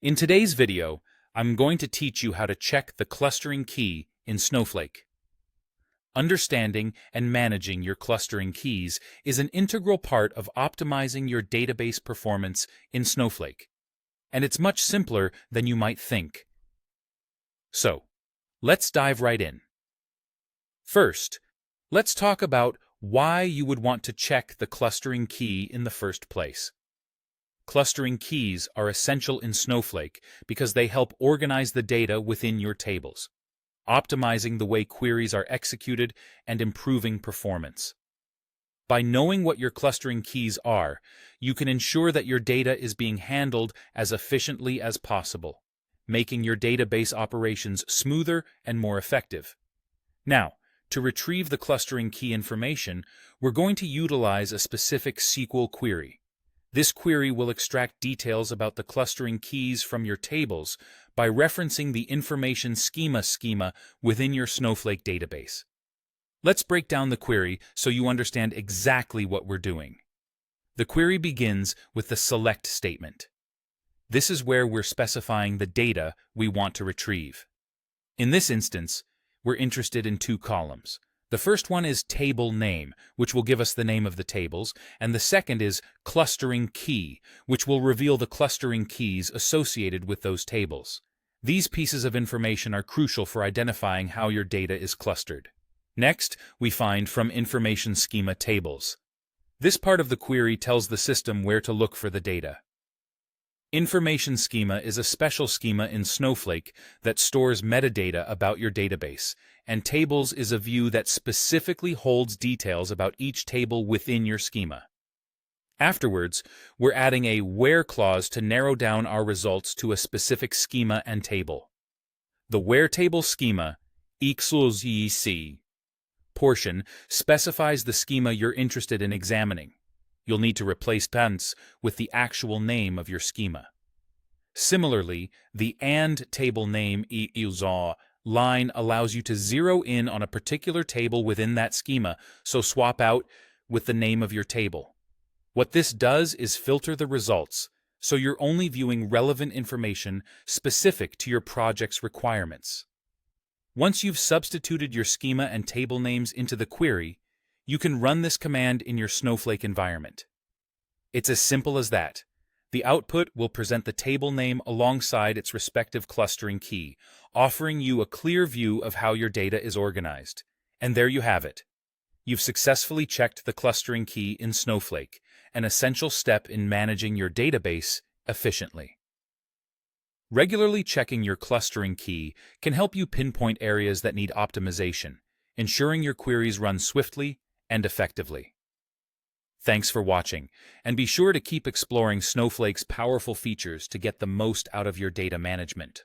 In today's video, I'm going to teach you how to check the clustering key in Snowflake. Understanding and managing your clustering keys is an integral part of optimizing your database performance in Snowflake, and it's much simpler than you might think. So, let's dive right in. First, let's talk about why you would want to check the clustering key in the first place. Clustering keys are essential in Snowflake because they help organize the data within your tables, optimizing the way queries are executed and improving performance. By knowing what your clustering keys are, you can ensure that your data is being handled as efficiently as possible, making your database operations smoother and more effective. Now, to retrieve the clustering key information, we're going to utilize a specific SQL query. This query will extract details about the clustering keys from your tables by referencing the information schema within your Snowflake database. Let's break down the query so you understand exactly what we're doing. The query begins with the select statement. This is where we're specifying the data we want to retrieve. In this instance, we're interested in two columns. The first one is table name, which will give us the name of the tables, and the second is clustering key, which will reveal the clustering keys associated with those tables. These pieces of information are crucial for identifying how your data is clustered. Next, we find from information schema tables. This part of the query tells the system where to look for the data. Information schema is a special schema in Snowflake that stores metadata about your database, and tables is a view that specifically holds details about each table within your schema. Afterwards, we're adding a where clause to narrow down our results to a specific schema and table. The where table schema equals EC portion specifies the schema you're interested in examining. You'll need to replace pants with the actual name of your schema. Similarly, the AND table name equals line allows you to zero in on a particular table within that schema, so swap out with the name of your table. What this does is filter the results, so you're only viewing relevant information specific to your project's requirements. Once you've substituted your schema and table names into the query, you can run this command in your Snowflake environment. It's as simple as that. The output will present the table name alongside its respective clustering key, offering you a clear view of how your data is organized. And there you have it. You've successfully checked the clustering key in Snowflake, an essential step in managing your database efficiently. Regularly checking your clustering key can help you pinpoint areas that need optimization, ensuring your queries run swiftly and effectively. Thanks for watching, and be sure to keep exploring Snowflake's powerful features to get the most out of your data management.